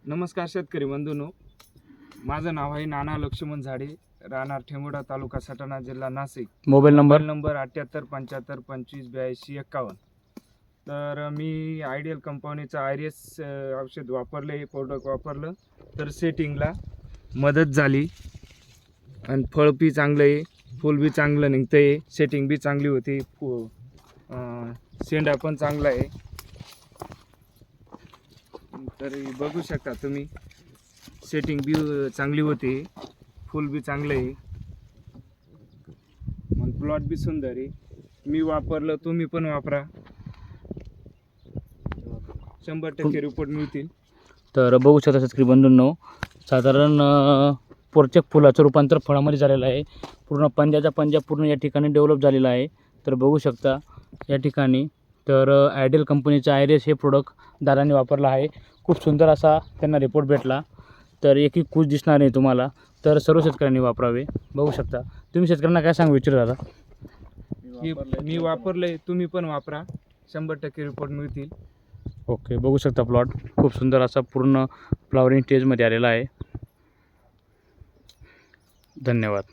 नमस्कार शेतकरी बंधूंनो, माझं नाव आहे नाना लक्ष्मण झाडे, राहणार ठेंगोडा, तालुका सटाणा, जिल्हा नाशिक. Mobile number 78 75 25 82 51. तर मी आयडियल कंपनीचं आयरिस औषध वापरले, प्रोडक्ट वापरलं तर सेटिंगला मदत झाली आणि फळ बी चांगलं आहे, फुल बी चांगलं निघतं आहे, सेटिंग बी चांगली होती, शेंडा पण चांगला आहे. तर बघू शकता तुम्ही, सेटिंग बी चांगली होती, फुल बी चांगलं आहे, मग प्लॉट बी सुंदर आहे. मी वापरलं, तुम्ही पण वापरा, 100% रिपोर्ट मिळतील. तर बघू शकता शेतकरी बंधूंनो, साधारण प्रत्येक फुलाचं रूपांतर फळामध्ये झालेलं आहे. पूर्ण पंजाचा पंजा पूर्ण या ठिकाणी डेव्हलप झालेला आहे. तर बघू शकता या ठिकाणी. तर आयडियल कंपनीचं आयरिस हे प्रोडक्ट दादांनी वापरलं आहे. खूप सुंदर असा त्यांना रिपोर्ट भेटला. तर एकही कूच दिसणार नाही तुम्हाला. तर सर्व शेतकऱ्यांनी वापरावे. बघू शकता. तुम्ही शेतकऱ्यांना काय सांगू इच्छिता दादा? मी वापरलंय, तुम्ही पण वापरा, 100% रिपोर्ट मिळतील. ओके, बघू शकता प्लॉट खूप सुंदर असा पूर्ण फ्लॉवरिंग स्टेजमध्ये आलेला आहे. धन्यवाद.